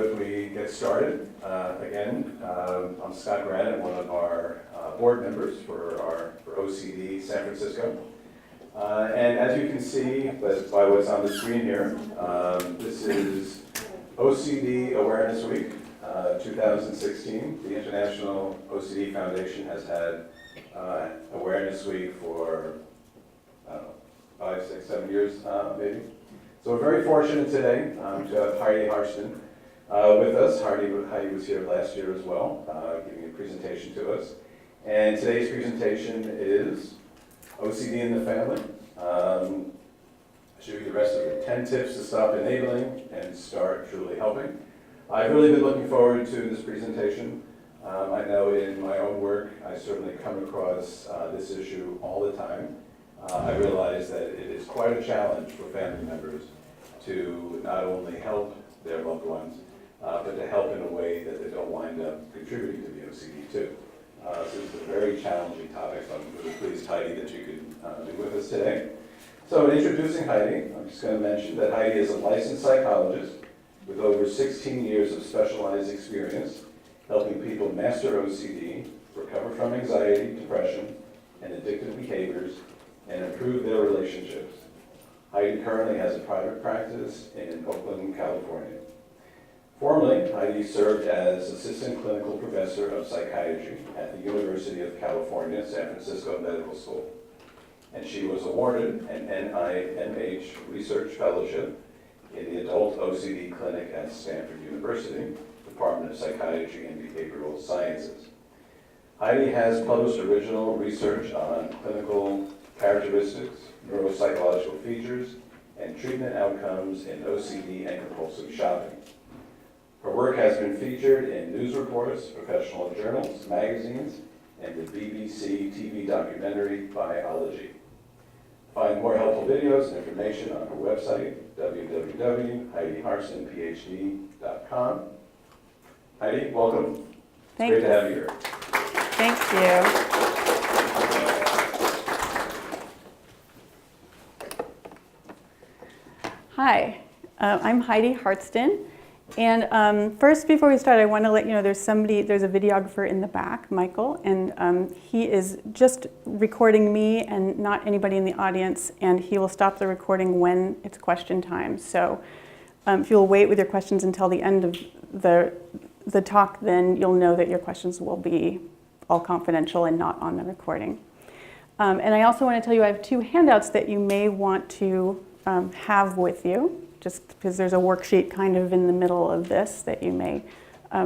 about if we get started? Again, I'm Scott Granite, one of our board members for OCD San Francisco. And as you can see by what's on the screen here, this is OCD Awareness Week 2016. The International OCD Foundation has had Awareness Week for, I don't know, 5, 6, 7 years maybe. So we're very fortunate today to have Heidi Hartston with us. Heidi was here last year as well, giving a presentation to us. And today's presentation is OCD in the family. I'll show you the rest of it. 10 tips to stop enabling and start truly helping. I've really been looking forward to this presentation. I know in my own work, I certainly come across this issue all the time. I realize that it is quite a challenge for family members to not only help their loved ones, but to help in a way that they don't wind up contributing to the OCD too. So it's a very challenging topic, so I'm really pleased, Heidi, that you could be with us today. So in introducing Heidi, I'm just going to mention that Heidi is a licensed psychologist with over 16 years of specialized experience helping people master OCD, recover from anxiety, depression, and addictive behaviors, and improve their relationships. Heidi currently has a private practice in Oakland, California. Formerly, Heidi served as Assistant Clinical Professor of Psychiatry at the University of California, San Francisco Medical School. And she was awarded an NIMH Research Fellowship in the Adult OCD Clinic at Stanford University, Department of Psychiatry and Behavioral Sciences. Heidi has published original research on clinical characteristics, neuropsychological features, and treatment outcomes in OCD and compulsive shopping. Her work has been featured in news reports, professional journals, magazines, and the BBC TV documentary Biology. Find more helpful videos and information on her website, www.heidihartstonphd.com. Heidi, welcome. Thank you. It's great to have you here. Thank you. Hi, I'm Heidi Hartston, and first, before we start, I want to let you know there's a videographer in the back, Michael, and he is just recording me and not anybody in the audience, and he will stop the recording when it's question time. So if you'll wait with your questions until the end of the talk, then you'll know that your questions will be all confidential and not on the recording. And I also want to tell you I have 2 handouts that you may want to have with you, just because there's a worksheet kind of in the middle of this that you may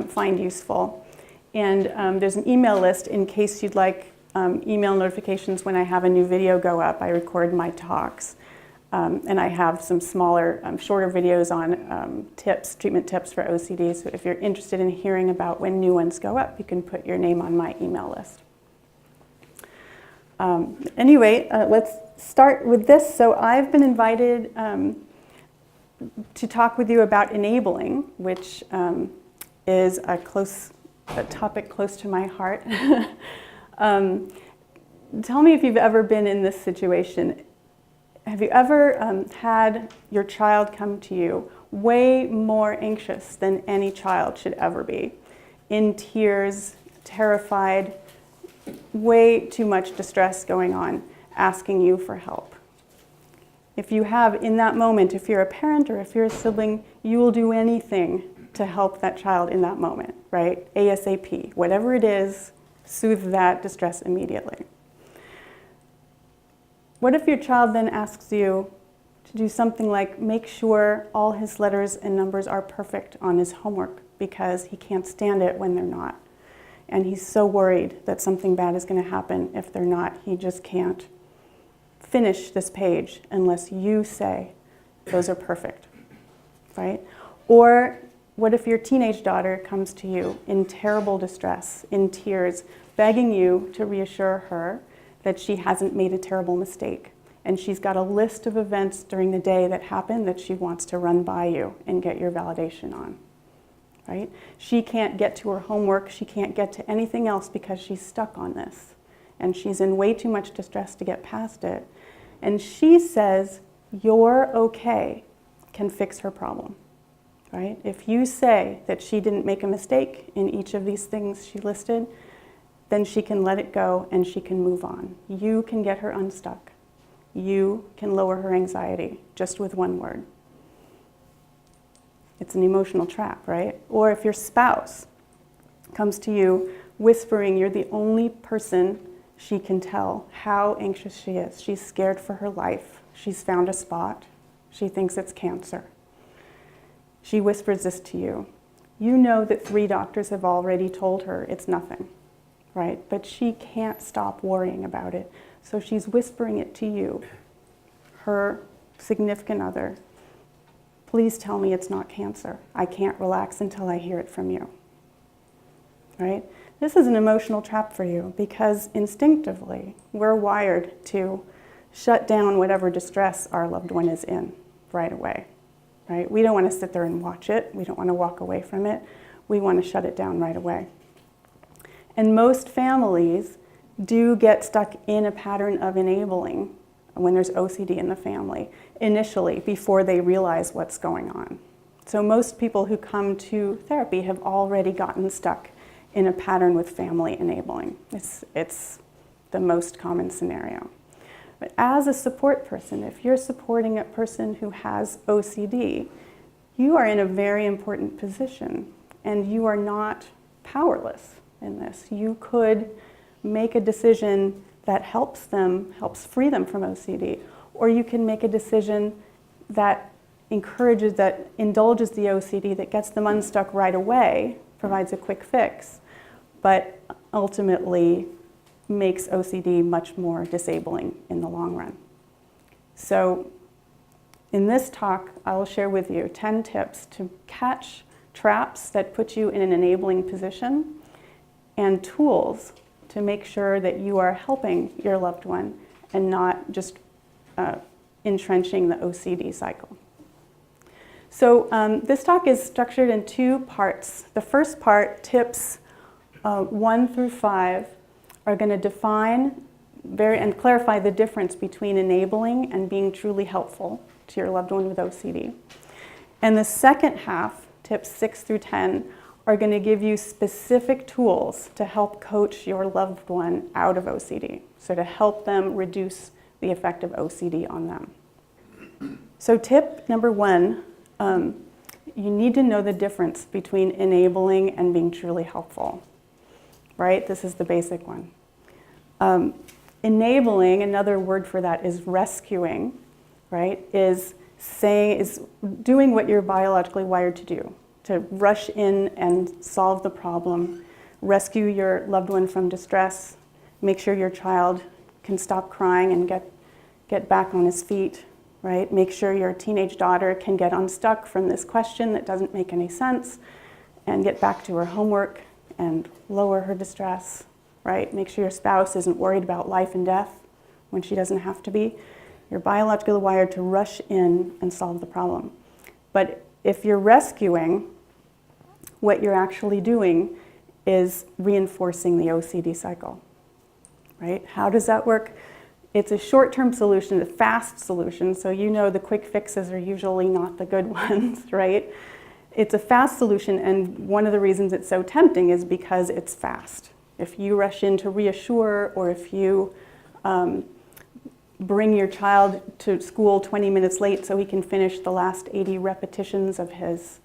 find useful. And there's an email list in case you'd like email notifications when I have a new video go up. I record my talks. And I have some smaller, shorter videos on treatment tips for OCD. So if you're interested in hearing about when new ones go up, you can put your name on my email list. Anyway, let's start with this. So I've been invited to talk with you about enabling, which is a topic close to my heart. Tell me if you've ever been in this situation. Have you ever had your child come to you way more anxious than any child should ever be? In tears, terrified, way too much distress going on, asking you for help. If you have, in that moment, if you're a parent or if you're a sibling, you will do anything to help that child in that moment, right? ASAP, whatever it is, soothe that distress immediately. What if your child then asks you to do something like make sure all his letters and numbers are perfect on his homework because he can't stand it when they're not? And he's so worried that something bad is going to happen if they're not. He just can't finish this page unless you say those are perfect, right? Or what if your teenage daughter comes to you in terrible distress, in tears, begging you to reassure her that she hasn't made a terrible mistake, and she's got a list of events during the day that happened that she wants to run by you and get your validation on, right? She can't get to her homework, she can't get to anything else because she's stuck on this, and she's in way too much distress to get past it. And she says, "You're okay," can fix her problem, right? If you say that she didn't make a mistake in each of these things she listed, then she can let it go and she can move on. You can get her unstuck. You can lower her anxiety just with one word. It's an emotional trap, right? Or if your spouse comes to you whispering, you're the only person she can tell how anxious she is. She's scared for her life. She's found a spot. She thinks it's cancer. She whispers this to you. You know that 3 doctors have already told her it's nothing, right? But she can't stop worrying about it. So she's whispering it to you, her significant other. Please tell me it's not cancer. I can't relax until I hear it from you, right? This is an emotional trap for you because instinctively we're wired to shut down whatever distress our loved one is in right away, right? We don't want to sit there and watch it. We don't want to walk away from it. We want to shut it down right away. And most families do get stuck in a pattern of enabling when there's OCD in the family initially before they realize what's going on. So most people who come to therapy have already gotten stuck in a pattern with family enabling. It's the most common scenario. But as a support person, if you're supporting a person who has OCD, you are in a very important position and you are not powerless in this. You could make a decision that helps free them from OCD, or you can make a decision that encourages, that indulges the OCD, that gets them unstuck right away, provides a quick fix, but ultimately makes OCD much more disabling in the long run. So in this talk, I will share with you 10 tips to catch traps that put you in an enabling position and tools to make sure that you are helping your loved one and not just entrenching the OCD cycle. So this talk is structured in 2 parts. The first part, tips 1 through 5, are going to define and clarify the difference between enabling and being truly helpful to your loved one with OCD. And the second half, tips 6 through 10, are going to give you specific tools to help coach your loved one out of OCD, so to help them reduce the effect of OCD on them. So tip number 1, you need to know the difference between enabling and being truly helpful, right? This is the basic one. Enabling, another word for that is rescuing, right? Is doing what you're biologically wired to do, to rush in and solve the problem, rescue your loved one from distress, make sure your child can stop crying and get back on his feet, right? Make sure your teenage daughter can get unstuck from this question that doesn't make any sense and get back to her homework and lower her distress, right? Make sure your spouse isn't worried about life and death when she doesn't have to be. You're biologically wired to rush in and solve the problem. But if you're rescuing, what you're actually doing is reinforcing the OCD cycle, right? How does that work? It's a short-term solution, a fast solution, so you know the quick fixes are usually not the good ones, right? It's a fast solution, and one of the reasons it's so tempting is because it's fast. If you rush in to reassure, or if you bring your child to school 20 minutes late so he can finish the last 80 repetitions of his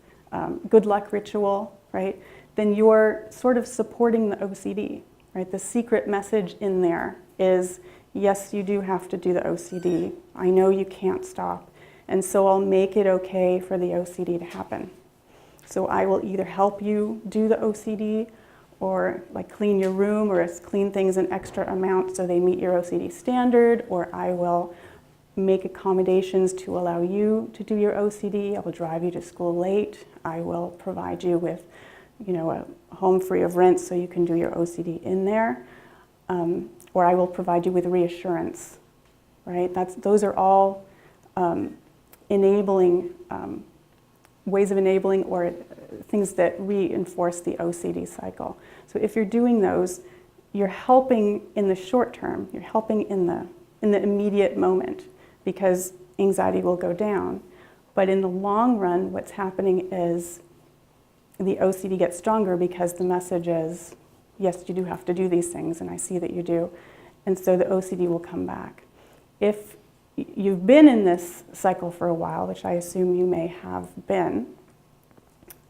good luck ritual, right? Then you're sort of supporting the OCD, right? The secret message in there is, yes, you do have to do the OCD. I know you can't stop, and so I'll make it okay for the OCD to happen. So I will either help you do the OCD, or like clean your room, or clean things in extra amounts so they meet your OCD standard, or I will make accommodations to allow you to do your OCD. I will drive you to school late. I will provide you with, a home free of rent so you can do your OCD in there. Or I will provide you with reassurance, right? Those are all enabling, ways of enabling, or things that reinforce the OCD cycle. So if you're doing those, you're helping in the short term, you're helping in the immediate moment, because anxiety will go down. But in the long run, what's happening is the OCD gets stronger because the message is, yes, you do have to do these things, and I see that you do. And so the OCD will come back. If you've been in this cycle for a while, which I assume you may have been,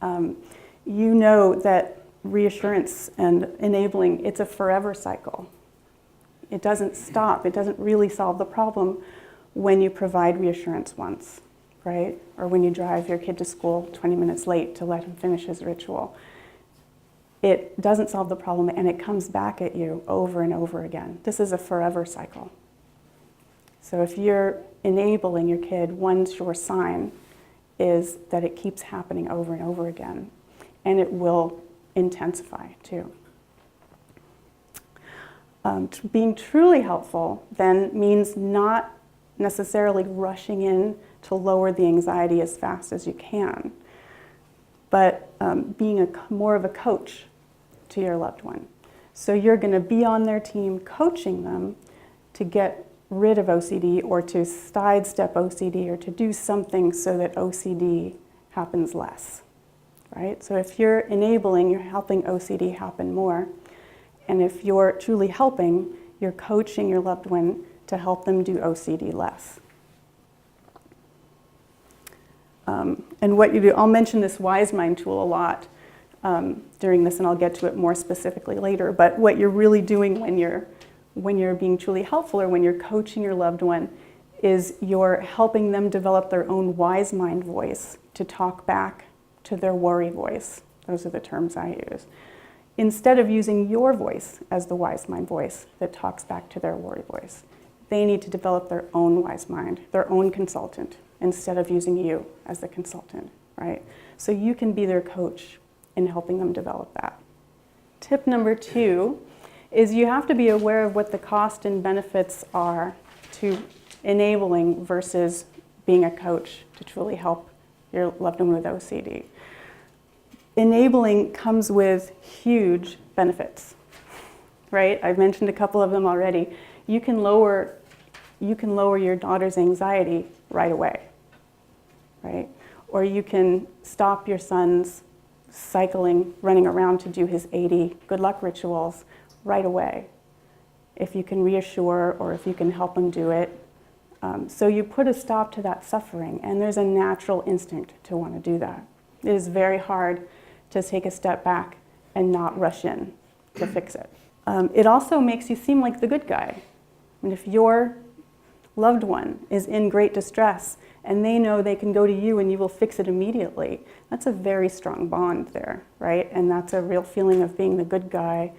you know that reassurance and enabling, it's a forever cycle. It doesn't stop. It doesn't really solve the problem when you provide reassurance once, right? Or when you drive your kid to school 20 minutes late to let him finish his ritual. It doesn't solve the problem, and it comes back at you over and over again. This is a forever cycle. So if you're enabling your kid, one sure sign is that it keeps happening over and over again, and it will intensify too. Being truly helpful then means not necessarily rushing in to lower the anxiety as fast as you can, but being more of a coach to your loved one. So you're going to be on their team coaching them to get rid of OCD or to sidestep OCD or to do something so that OCD happens less, right? So if you're enabling, you're helping OCD happen more. And if you're truly helping, you're coaching your loved one to help them do OCD less. And what you do, I'll mention this Wise Mind tool a lot during this, and I'll get to it more specifically later. But what you're really doing when you're being truly helpful or when you're coaching your loved one is you're helping them develop their own Wise Mind voice to talk back to their worry voice. Those are the terms I use. Instead of using your voice as the Wise Mind voice that talks back to their worry voice, they need to develop their own Wise Mind, their own consultant, instead of using you as the consultant, right? So you can be their coach in helping them develop that. Tip number 2 is you have to be aware of what the cost and benefits are to enabling versus being a coach to truly help your loved one with OCD. Enabling comes with huge benefits, right? I've mentioned a couple of them already. You can lower your daughter's anxiety right away, right? Or you can stop your son's cycling, running around to do his 80 good luck rituals right away, if you can reassure or if you can help him do it. So you put a stop to that suffering, and there's a natural instinct to want to do that. It is very hard to take a step back and not rush in to fix it. It also makes you seem like the good guy. And if your loved one is in great distress and they know they can go to you and you will fix it immediately, that's a very strong bond there, right? And that's a real feeling of being the good guy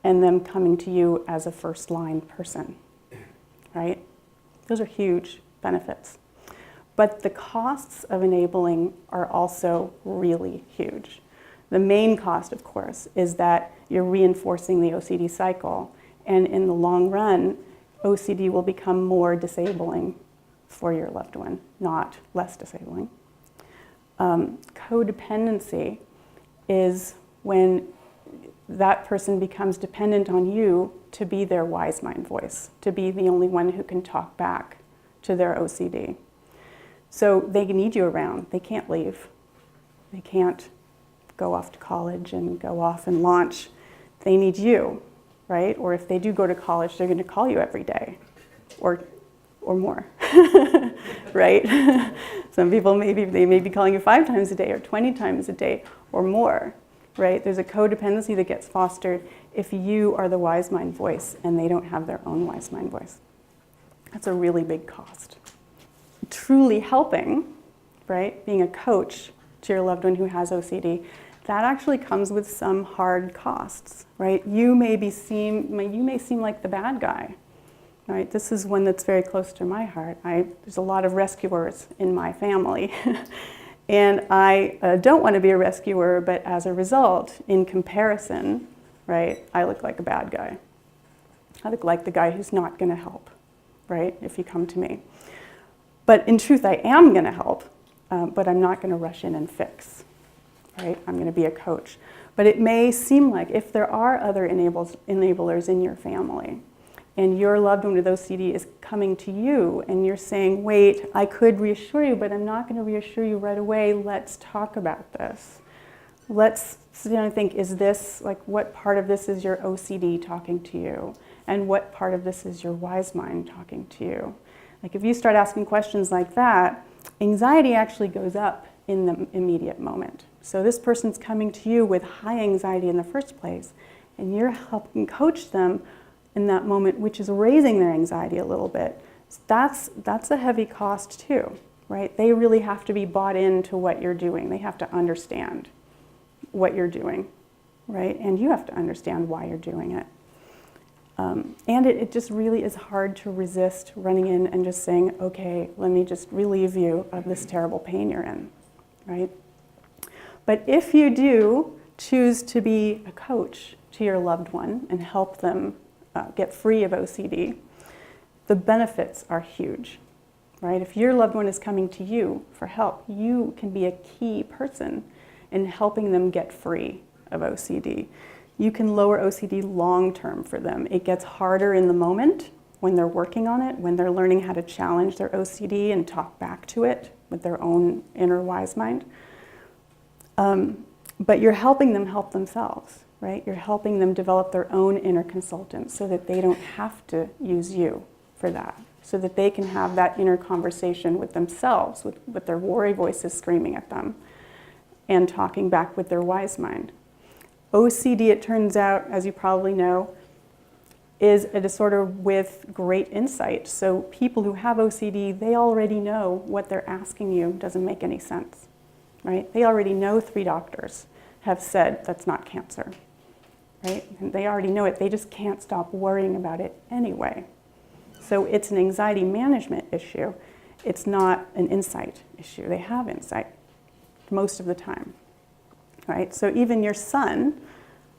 and them coming to you as a first-line person, right? Those are huge benefits. But the costs of enabling are also really huge. The main cost, of course, is that you're reinforcing the OCD cycle, and in the long run, OCD will become more disabling for your loved one, not less disabling. Codependency is when that person becomes dependent on you to be their Wise Mind voice, to be the only one who can talk back to their OCD. So they need you around. They can't leave. They can't go off to college and go off and launch. They need you, right? Or if they do go to college, they're going to call you every day or more, right? Some people they may be calling you 5 times a day or 20 times a day or more, right? There's a codependency that gets fostered if you are the Wise Mind voice and they don't have their own Wise Mind voice. That's a really big cost. Truly helping, right, being a coach to your loved one who has OCD, that actually comes with some hard costs, right? You may seem like the bad guy, right? This is one that's very close to my heart. There's a lot of rescuers in my family, and I don't want to be a rescuer, but as a result, in comparison, right, I look like a bad guy. I look like the guy who's not going to help, right, if you come to me. But in truth, I am going to help, but I'm not going to rush in and fix. Right? I'm going to be a coach. But it may seem like if there are other enablers in your family, and your loved one with OCD is coming to you and you're saying, wait, I could reassure you, but I'm not going to reassure you right away. Let's talk about this. Let's sit down and think, is this, like, what part of this is your OCD talking to you? And what part of this is your wise mind talking to you? Like, if you start asking questions like that, anxiety actually goes up in the immediate moment. So this person's coming to you with high anxiety in the first place, and you're helping coach them in that moment, which is raising their anxiety a little bit. So that's a heavy cost too, right? They really have to be bought into what you're doing. They have to understand what you're doing, right? And you have to understand why you're doing it. And it just really is hard to resist running in and just saying, okay, let me just relieve you of this terrible pain you're in, right? But if you do choose to be a coach to your loved one and help them get free of OCD, the benefits are huge, right? If your loved one is coming to you for help, you can be a key person in helping them get free of OCD. You can lower OCD long term for them. It gets harder in the moment when they're working on it, when they're learning how to challenge their OCD and talk back to it with their own inner wise mind. But you're helping them help themselves, right? You're helping them develop their own inner consultant so that they don't have to use you for that, so that they can have that inner conversation with themselves, with their worry voices screaming at them, and talking back with their wise mind. OCD, it turns out, as you probably know, is a disorder with great insight. So people who have OCD, they already know what they're asking you doesn't make any sense, right? They already know 3 doctors have said that's not cancer, right? And they already know it. They just can't stop worrying about it anyway. So it's an anxiety management issue. It's not an insight issue. They have insight most of the time, right? So even your son,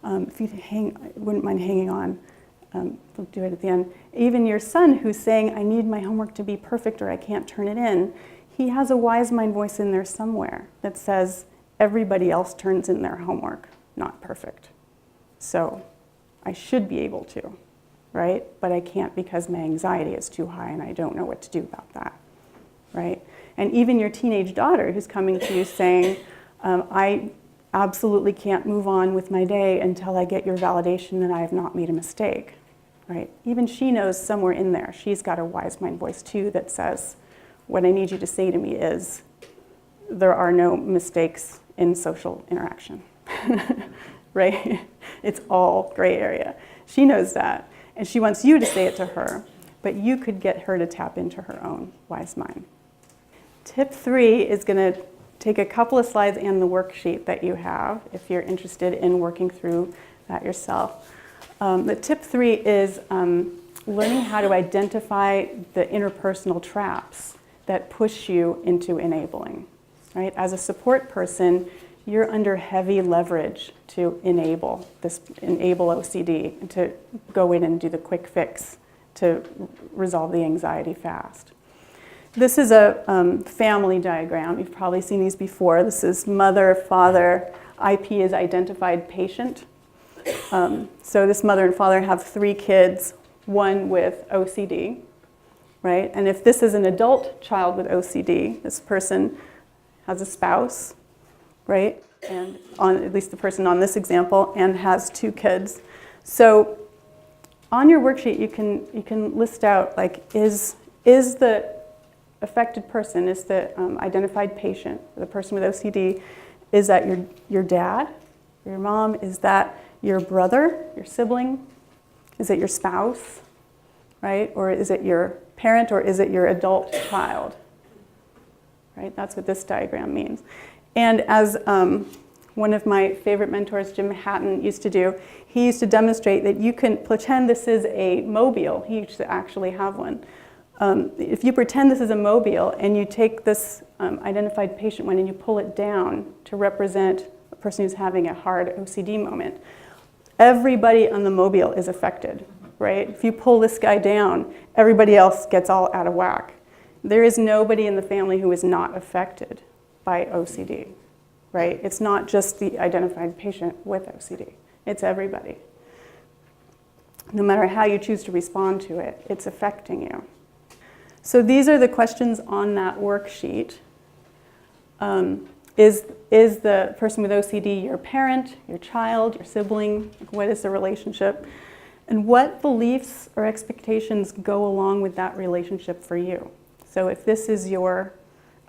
if you wouldn't mind hanging on, we'll do it at the end. Even your son who's saying, I need my homework to be perfect or I can't turn it in, he has a wise mind voice in there somewhere that says everybody else turns in their homework, not perfect. So I should be able to, right? But I can't because my anxiety is too high and I don't know what to do about that, right? And even your teenage daughter who's coming to you saying, I absolutely can't move on with my day until I get your validation that I have not made a mistake, right? Even she knows somewhere in there, she's got a wise mind voice too that says, what I need you to say to me is, there are no mistakes in social interaction, right? It's all gray area. She knows that, and she wants you to say it to her, but you could get her to tap into her own wise mind. Tip 3 is going to take a couple of slides and the worksheet that you have if you're interested in working through that yourself. The tip 3 is learning how to identify the interpersonal traps that push you into enabling. Right? As a support person, you're under heavy leverage to enable OCD, and to go in and do the quick fix to resolve the anxiety fast. This is a family diagram. You've probably seen these before. This is mother, father, IP is identified patient. So this mother and father have 3 kids, one with OCD, right? And if this is an adult child with OCD, this person has a spouse, right? And at least the person on this example, and has 2 kids. So on your worksheet, you can list out, like, is the affected person, is the identified patient, the person with OCD, is that your dad, or your mom? Is that your brother, your sibling? Is it your spouse, right? Or is it your parent, or is it your adult child? Right? That's what this diagram means. And as one of my favorite mentors, Jim Hatton, used to do, he used to demonstrate that you can pretend this is a mobile. He used to actually have one. If you pretend this is a mobile and you take this identified patient one and you pull it down to represent a person who's having a hard OCD moment, everybody on the mobile is affected, right? If you pull this guy down, everybody else gets all out of whack. There is nobody in the family who is not affected by OCD, right? It's not just the identified patient with OCD. It's everybody. no matter how you choose to respond to it, it's affecting you. So these are the questions on that worksheet. Is the person with OCD your parent, your child, your sibling? What is the relationship? And what beliefs or expectations go along with that relationship for you? So if this is your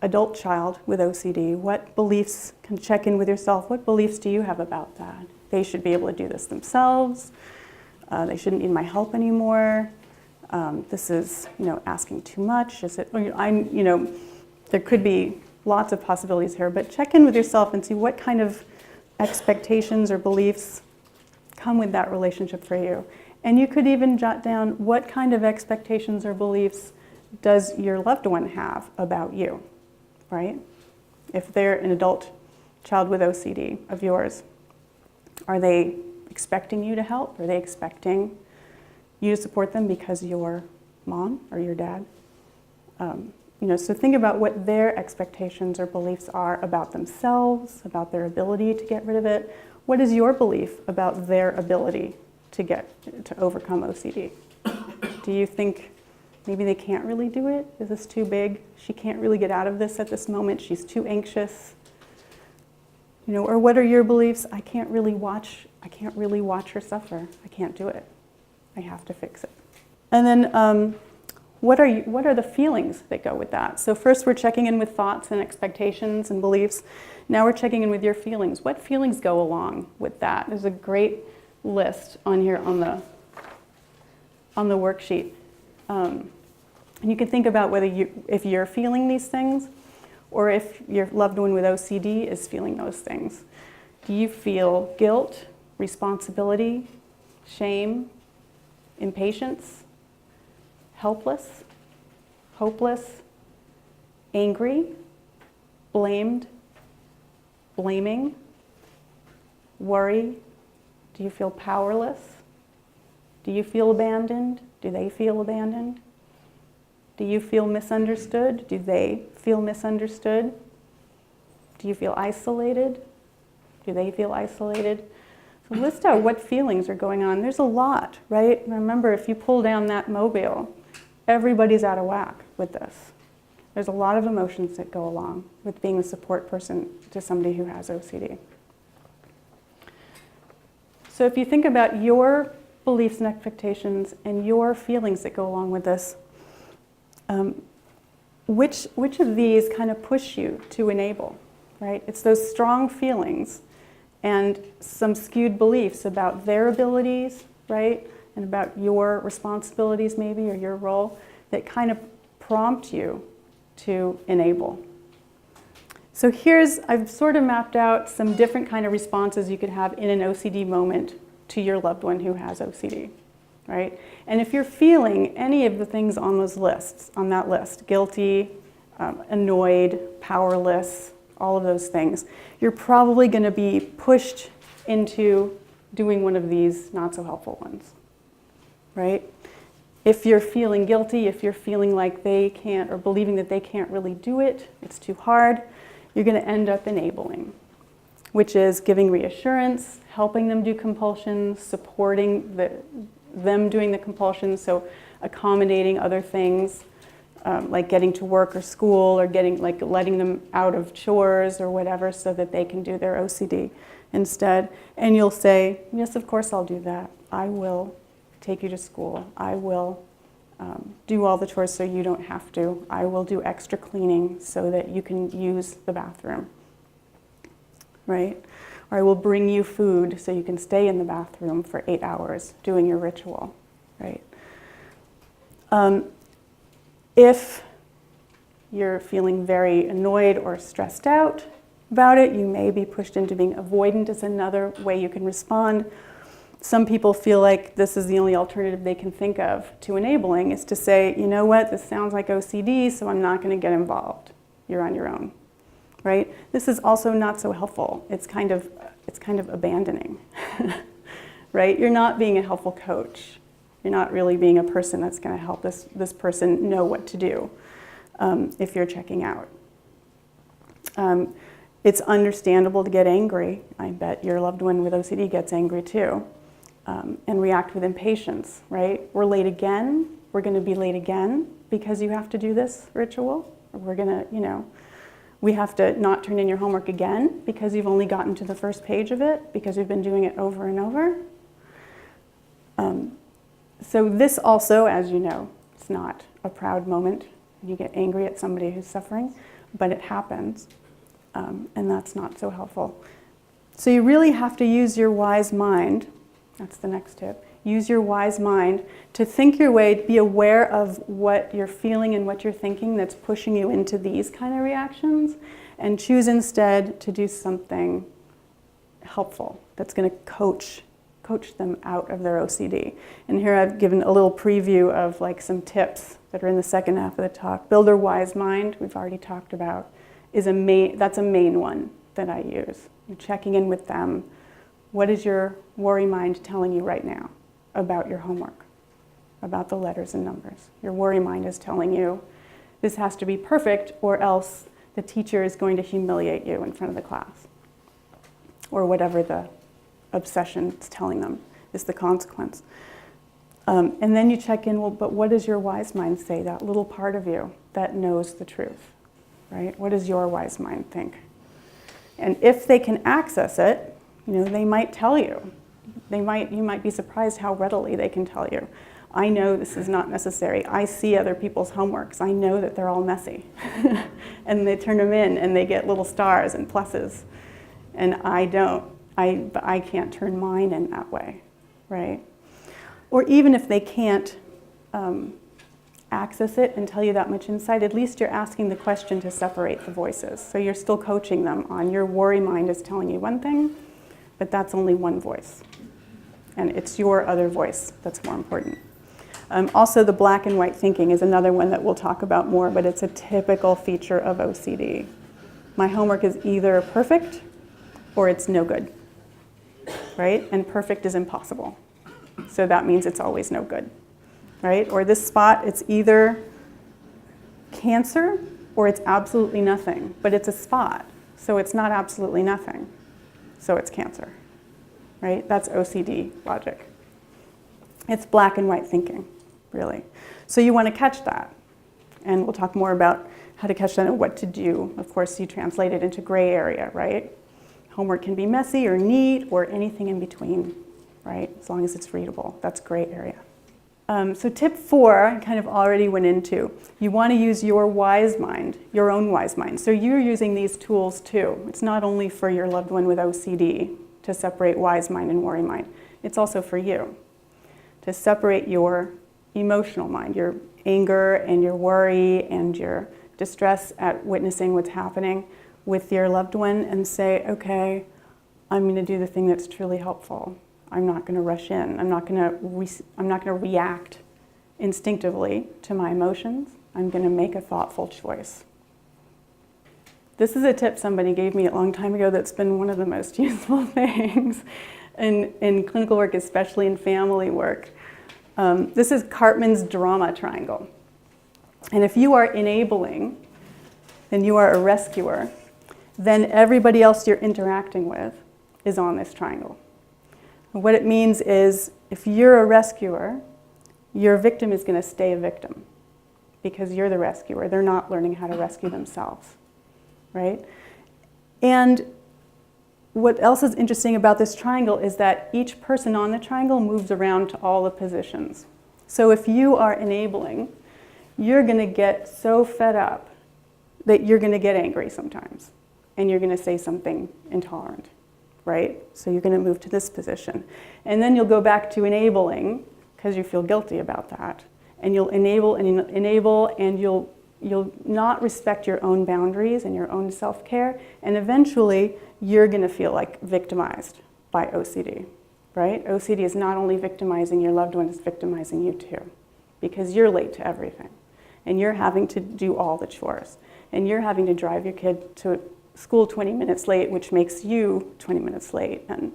adult child with OCD, what beliefs, can check in with yourself, what beliefs do you have about that? They should be able to do this themselves. They shouldn't need my help anymore. This is, asking too much. Is it, there could be lots of possibilities here, but check in with yourself and see what kind of expectations or beliefs come with that relationship for you. And you could even jot down what kind of expectations or beliefs does your loved one have about you, right? If they're an adult child with OCD of yours, are they expecting you to help? Are they expecting you to support them because you're mom or your dad? So think about what their expectations or beliefs are about themselves, about their ability to get rid of it. What is your belief about their ability to overcome OCD? Do you think maybe they can't really do it? Is this too big? She can't really get out of this at this moment. She's too anxious. Or what are your beliefs? I can't really watch her suffer. I can't do it. I have to fix it. And then what are the feelings that go with that? So first we're checking in with thoughts and expectations and beliefs. Now we're checking in with your feelings. What feelings go along with that? There's a great list on here on the worksheet. And you can think about if you're feeling these things or if your loved one with OCD is feeling those things. Do you feel guilt, responsibility, shame, impatience, helpless, hopeless, angry, blamed, blaming, worry? Do you feel powerless? Do you feel abandoned? Do they feel abandoned? Do you feel misunderstood? Do they feel misunderstood? Do you feel isolated? Do they feel isolated? So list out what feelings are going on. There's a lot, right? Remember, if you pull down that mobile, everybody's out of whack with this. There's a lot of emotions that go along with being a support person to somebody who has OCD. So if you think about your beliefs and expectations and your feelings that go along with this, which of these kind of push you to enable, right? It's those strong feelings and some skewed beliefs about their abilities, right? And about your responsibilities maybe, or your role, that kind of prompt you to enable. So I've sort of mapped out some different kind of responses you could have in an OCD moment to your loved one who has OCD, right? And if you're feeling any of the things on that list, guilty, annoyed, powerless, all of those things, you're probably going to be pushed into doing one of these not so helpful ones, right? If you're feeling guilty, if you're feeling like they can't, or believing that they can't really do it, it's too hard, you're going to end up enabling, which is giving reassurance, helping them do compulsions, supporting them doing the compulsions, so accommodating other things, like getting to work or school, or letting them out of chores or whatever so that they can do their OCD instead. And you'll say, yes, of course I'll do that. I will take you to school. I will do all the chores so you don't have to. I will do extra cleaning so that you can use the bathroom, right? Or I will bring you food so you can stay in the bathroom for 8 hours doing your ritual, right? If you're feeling very annoyed or stressed out about it, you may be pushed into being avoidant is another way you can respond. Some people feel like this is the only alternative they can think of to enabling, is to say, you know what, this sounds like OCD, so I'm not going to get involved. You're on your own, right? This is also not so helpful. It's kind of abandoning, right? You're not being a helpful coach. You're not really being a person that's going to help this person know what to do if you're checking out. It's understandable to get angry. I bet your loved one with OCD gets angry too. and react with impatience, right? We're late again. We're going to be late again because you have to do this ritual. Or we're going to, we have to not turn in your homework again because you've only gotten to the first page of it because you've been doing it over and over. So this also, as you know, it's not a proud moment. You get angry at somebody who's suffering, but it happens, and that's not so helpful. So you really have to use your wise mind. That's the next tip. Use your wise mind to think your way, be aware of what you're feeling and what you're thinking that's pushing you into these kind of reactions, and choose instead to do something helpful that's going to coach them out of their OCD. And here I've given a little preview of like some tips that are in the second half of the talk. Build a wise mind, we've already talked about, that's a main one that I use. You're checking in with them. What is your worry mind telling you right now about your homework, about the letters and numbers? Your worry mind is telling you this has to be perfect or else the teacher is going to humiliate you in front of the class, or whatever the obsession is telling them is the consequence. And then you check in, well, but what does your wise mind say, that little part of you that knows the truth, right? What does your wise mind think? And if they can access it, they might tell you. You might be surprised how readily they can tell you. I know this is not necessary. I see other people's homeworks. I know that they're all messy. And they turn them in and they get little stars and pluses. And I don't. But I can't turn mine in that way, right? Or even if they can't access it and tell you that much insight, at least you're asking the question to separate the voices. So you're still coaching them on your worry mind is telling you one thing, but that's only one voice. And it's your other voice that's more important. Also, the black and white thinking is another one that we'll talk about more, but it's a typical feature of OCD. My homework is either perfect or it's no good, right? And perfect is impossible. So that means it's always no good, right? Or this spot, it's either cancer or it's absolutely nothing, but it's a spot, so it's not absolutely nothing, so it's cancer, right? That's OCD logic. It's black and white thinking, really. So you want to catch that, and we'll talk more about how to catch that and what to do. Of course, you translate it into gray area, right? Homework can be messy or neat or anything in between, right? As long as it's readable, that's gray area. So tip 4, I kind of already went into. You want to use your wise mind, your own wise mind. So you're using these tools too. It's not only for your loved one with OCD to separate wise mind and worry mind. It's also for you to separate your emotional mind, your anger and your worry and your distress at witnessing what's happening with your loved one, and say, okay, I'm going to do the thing that's truly helpful. I'm not going to rush in. I'm not going to react instinctively to my emotions. I'm going to make a thoughtful choice. This is a tip somebody gave me a long time ago that's been one of the most useful things in clinical work, especially in family work. This is Karpman's drama triangle. And if you are enabling, then you are a rescuer, then everybody else you're interacting with is on this triangle. And what it means is if you're a rescuer, your victim is going to stay a victim because you're the rescuer. They're not learning how to rescue themselves, right? And what else is interesting about this triangle is that each person on the triangle moves around to all the positions. So if you are enabling, you're going to get so fed up that you're going to get angry sometimes, and you're going to say something intolerant, right? So you're going to move to this position. And then you'll go back to enabling, because you feel guilty about that, and you'll enable, and you'll not respect your own boundaries and your own self-care, and eventually you're going to feel like victimized by OCD, right? OCD is not only victimizing your loved one, it's victimizing you too, because you're late to everything, and you're having to do all the chores, and you're having to drive your kid to school 20 minutes late, which makes you 20 minutes late, and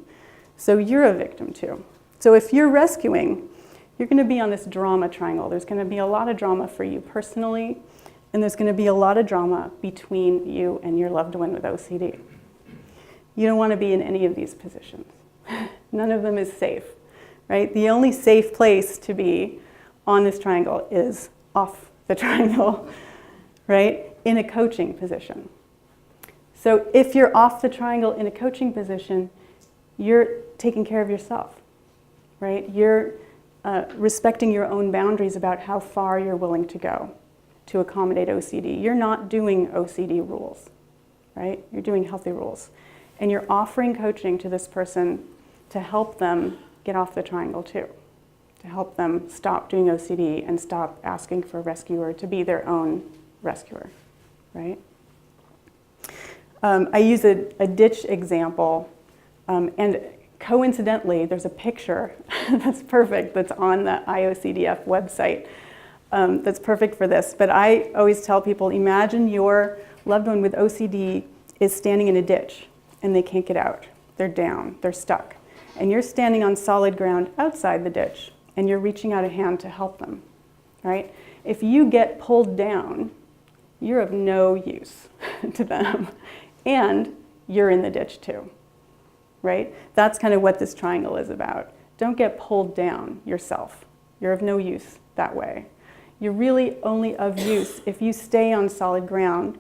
so you're a victim too. So if you're rescuing, you're going to be on this drama triangle. There's going to be a lot of drama for you personally, and there's going to be a lot of drama between you and your loved one with OCD. You don't want to be in any of these positions. None of them is safe. right? The only safe place to be on this triangle is off the triangle, right? In a coaching position. So if you're off the triangle in a coaching position, you're taking care of yourself, right? You're respecting your own boundaries about how far you're willing to go to accommodate OCD. You're not doing OCD rules, right? You're doing healthy rules. And you're offering coaching to this person to help them get off the triangle too, to help them stop doing OCD and stop asking for a rescuer to be their own rescuer, right? I use a ditch example, and coincidentally, there's a picture that's perfect that's on the IOCDF website that's perfect for this. But I always tell people, imagine your loved one with OCD is standing in a ditch and they can't get out. They're down, they're stuck. And you're standing on solid ground outside the ditch and you're reaching out a hand to help them, right? If you get pulled down, you're of no use to them. And you're in the ditch too, right? That's kind of what this triangle is about. Don't get pulled down yourself. You're of no use that way. You're really only of use if you stay on solid ground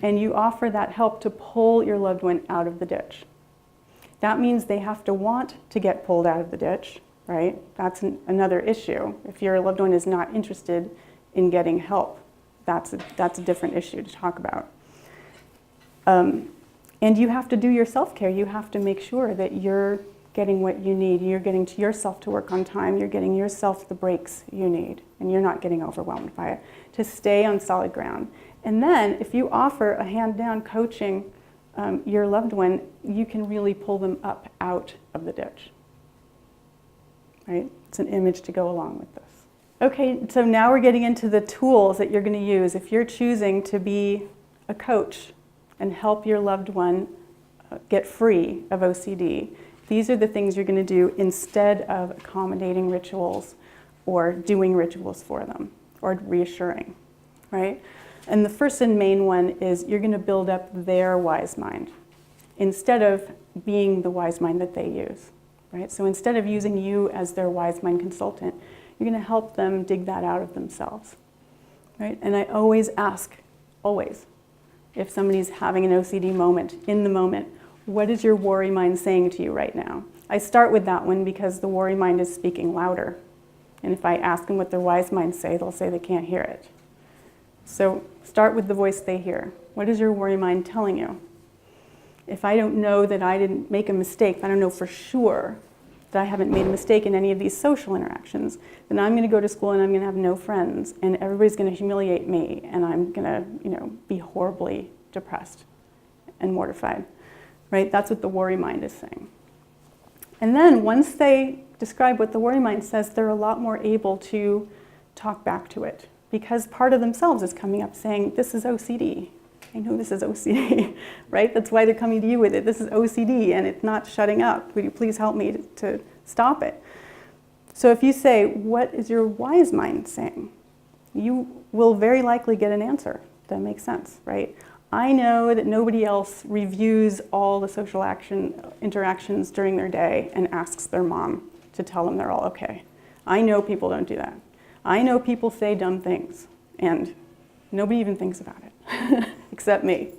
and you offer that help to pull your loved one out of the ditch. That means they have to want to get pulled out of the ditch, right? That's another issue. If your loved one is not interested in getting help, that's a different issue to talk about. And you have to do your self-care. You have to make sure that you're getting what you need. You're getting to yourself to work on time. You're getting yourself the breaks you need. And you're not getting overwhelmed by it. To stay on solid ground. And then if you offer a hand-down coaching your loved one, you can really pull them up out of the ditch. Right? It's an image to go along with this. Okay, so now we're getting into the tools that you're going to use if you're choosing to be a coach and help your loved one get free of OCD. These are the things you're going to do instead of accommodating rituals or doing rituals for them or reassuring, right? And the first and main one is you're going to build up their wise mind instead of being the wise mind that they use, right? So instead of using you as their wise mind consultant, you're going to help them dig that out of themselves, right? And I always ask, always, if somebody's having an OCD moment, in the moment, what is your worry mind saying to you right now? I start with that one because the worry mind is speaking louder. And if I ask them what their wise minds say, they'll say they can't hear it. So start with the voice they hear. What is your worry mind telling you? If I don't know that I didn't make a mistake, if I don't know for sure that I haven't made a mistake in any of these social interactions, then I'm going to go to school and I'm going to have no friends, and everybody's going to humiliate me, and I'm going to, be horribly depressed and mortified, right? That's what the worry mind is saying. And then once they describe what the worry mind says, they're a lot more able to talk back to it, because part of themselves is coming up saying, this is OCD. I know this is OCD, right? That's why they're coming to you with it. This is OCD, and it's not shutting up. Would you please help me to stop it? So if you say, what is your wise mind saying? You will very likely get an answer that makes sense, right? I know that nobody else reviews all the social interactions during their day and asks their mom to tell them they're all okay. I know people don't do that. I know people say dumb things, and nobody even thinks about it, except me,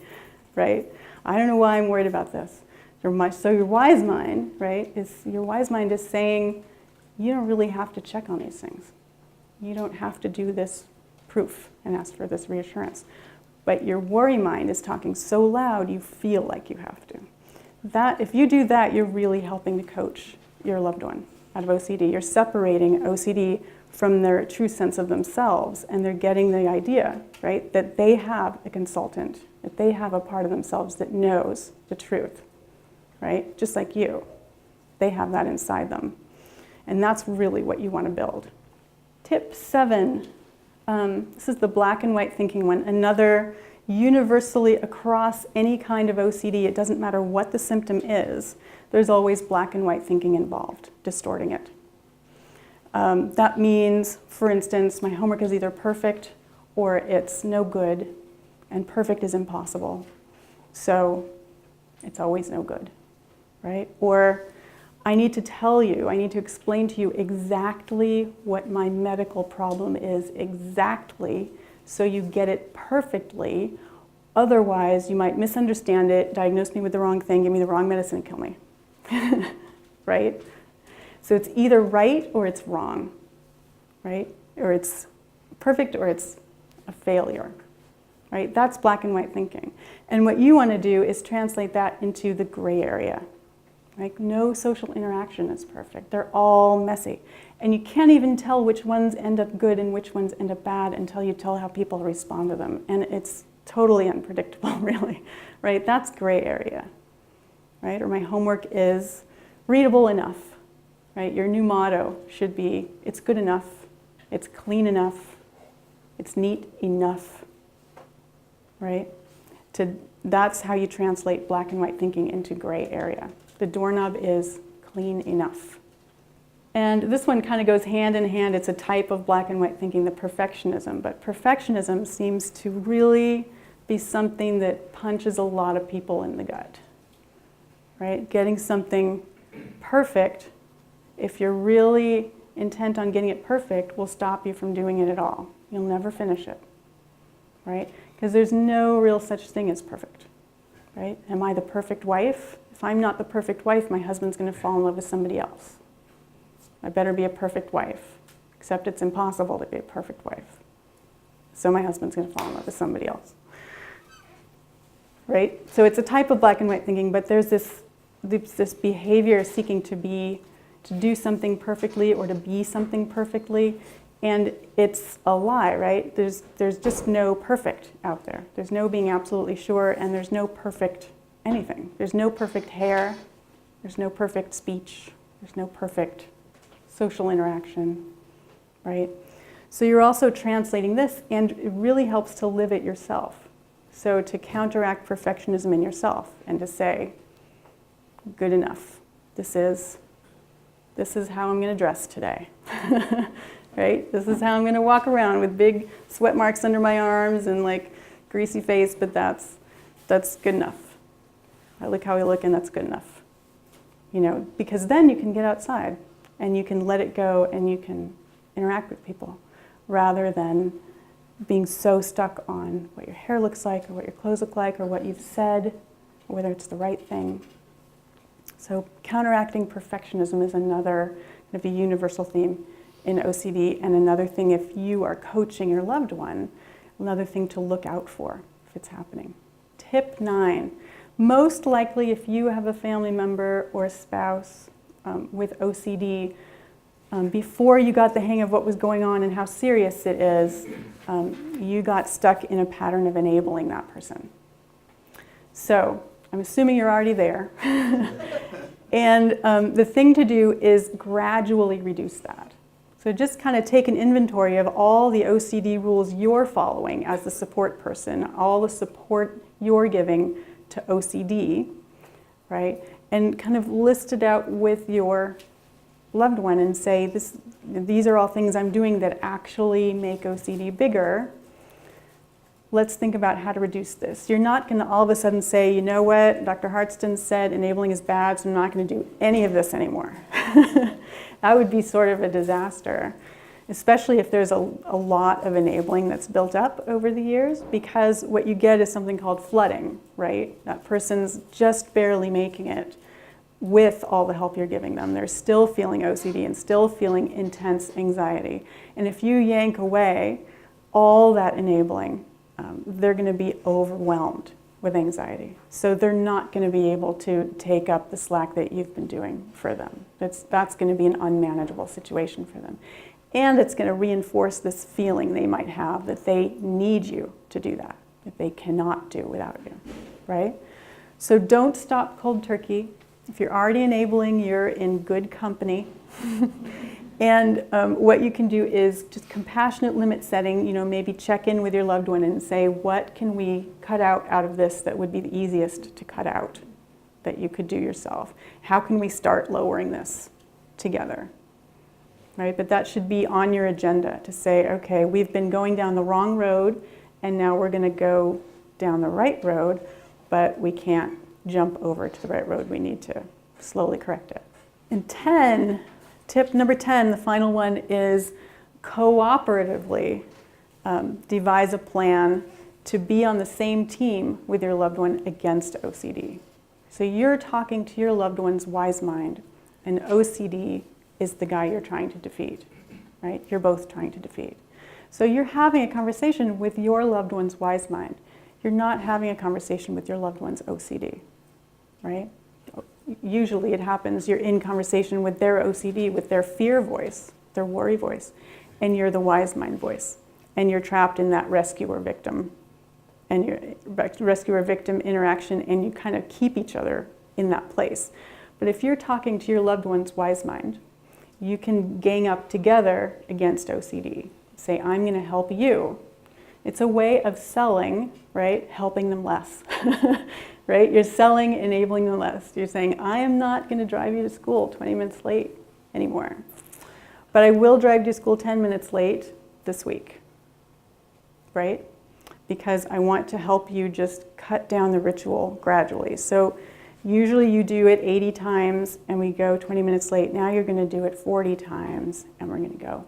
right? I don't know why I'm worried about this. So your wise mind, right, your wise mind is saying, you don't really have to check on these things. You don't have to do this proof and ask for this reassurance. But your worry mind is talking so loud you feel like you have to. If you do that, you're really helping to coach your loved one out of OCD. You're separating OCD from their true sense of themselves, and they're getting the idea, right, that they have a consultant, that they have a part of themselves that knows the truth, right? Just like you. They have that inside them. And that's really what you want to build. Tip 7, this is the black and white thinking one, another universally across any kind of OCD, it doesn't matter what the symptom is, there's always black and white thinking involved, distorting it. That means, for instance, my homework is either perfect or it's no good, and perfect is impossible. So it's always no good, right? Or I need to tell you, I need to explain to you exactly what my medical problem is exactly, so you get it perfectly. Otherwise, you might misunderstand it, diagnose me with the wrong thing, give me the wrong medicine, and kill me. Right? So it's either right or it's wrong, right? Or it's perfect or it's a failure, right? That's black and white thinking. And what you want to do is translate that into the gray area. Like, no social interaction is perfect. They're all messy. And you can't even tell which ones end up good and which ones end up bad until you tell how people respond to them. And it's totally unpredictable, really, right? That's gray area, right? Or my homework is readable enough, right? Your new motto should be, it's good enough, it's clean enough, it's neat enough, right? That's how you translate black and white thinking into gray area. The doorknob is clean enough. And this one kind of goes hand in hand. It's a type of black and white thinking, the perfectionism. But perfectionism seems to really be something that punches a lot of people in the gut, right? Getting something perfect, if you're really intent on getting it perfect, will stop you from doing it at all. You'll never finish it, right? Because there's no real such thing as perfect, right? Am I the perfect wife? If I'm not the perfect wife, my husband's going to fall in love with somebody else. I better be a perfect wife, except it's impossible to be a perfect wife. So my husband's going to fall in love with somebody else. Right? So it's a type of black and white thinking, but there's this behavior seeking to do something perfectly or to be something perfectly, and it's a lie, right? There's just no perfect out there. There's no being absolutely sure, and there's no perfect anything. There's no perfect hair, there's no perfect speech, there's no perfect social interaction, right? So you're also translating this, and it really helps to live it yourself. So to counteract perfectionism in yourself and to say, good enough. This is how I'm going to dress today, right? This is how I'm going to walk around with big sweat marks under my arms and like greasy face, but that's good enough. I look how I look, and that's good enough. You know, because then you can get outside and you can let it go and you can interact with people rather than being so stuck on what your hair looks like or what your clothes look like or what you've said, or whether it's the right thing. So counteracting perfectionism is another kind of a universal theme in OCD, and another thing if you are coaching your loved one, another thing to look out for if it's happening. Tip 9. Most likely, if you have a family member or a spouse with OCD, before you got the hang of what was going on and how serious it is, you got stuck in a pattern of enabling that person. So I'm assuming you're already there. And the thing to do is gradually reduce that. So just kind of take an inventory of all the OCD rules you're following as the support person, all the support you're giving to OCD, right? And kind of list it out with your loved one and say, these are all things I'm doing that actually make OCD bigger. Let's think about how to reduce this. You're not going to all of a sudden say, you know what, Dr. Hartston said enabling is bad, so I'm not going to do any of this anymore. That would be sort of a disaster, especially if there's a lot of enabling that's built up over the years, because what you get is something called flooding, right? That person's just barely making it with all the help you're giving them. They're still feeling OCD and still feeling intense anxiety. And if you yank away all that enabling, they're going to be overwhelmed with anxiety. So they're not going to be able to take up the slack that you've been doing for them. That's going to be an unmanageable situation for them. And it's going to reinforce this feeling they might have that they need you to do that they cannot do without you, right? So don't stop cold turkey. If you're already enabling, you're in good company. And what you can do is just compassionate limit setting, maybe check in with your loved one and say, what can we cut out of this that would be the easiest to cut out that you could do yourself? How can we start lowering this together? Right? But that should be on your agenda to say, okay, we've been going down the wrong road and now we're going to go down the right road, but we can't jump over to the right road. We need to slowly correct it. And tip number 10, the final one, is cooperatively devise a plan to be on the same team with your loved one against OCD. So you're talking to your loved one's wise mind, and OCD is the guy you're trying to defeat, right? You're both trying to defeat. So you're having a conversation with your loved one's wise mind. You're not having a conversation with your loved one's OCD, right? Usually it happens, you're in conversation with their OCD, with their fear voice, their worry voice, and you're the wise mind voice. And you're trapped in that rescuer-victim and your rescuer-victim interaction, and you kind of keep each other in that place. But if you're talking to your loved one's wise mind, you can gang up together against OCD. Say, I'm going to help you. It's a way of selling, right? Helping them less, right? You're selling, enabling them less. You're saying, I am not going to drive you to school 20 minutes late anymore, but I will drive you to school 10 minutes late this week, right? Because I want to help you just cut down the ritual gradually. So usually you do it 80 times and we go 20 minutes late. Now you're going to do it 40 times and we're going to go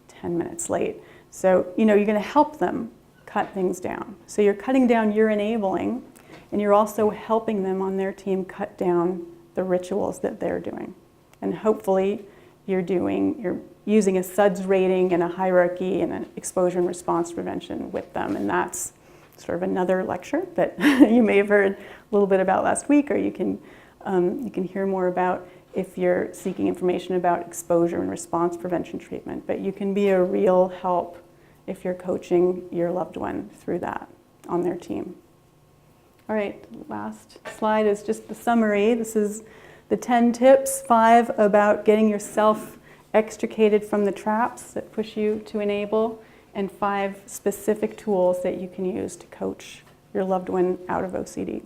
10 minutes late. So, you're going to help them cut things down. So you're cutting down, you're enabling, and you're also helping them on their team cut down the rituals that they're doing. And hopefully you're using a SUDS rating and a hierarchy and an exposure and response prevention with them. And that's sort of another lecture that you may have heard a little bit about last week, or you can hear more about if you're seeking information about exposure and response prevention treatment. But you can be a real help if you're coaching your loved one through that on their team. All right, last slide is just the summary. This is the 10 tips, 5 about getting yourself extricated from the traps that push you to enable, and 5 specific tools that you can use to coach your loved one out of OCD.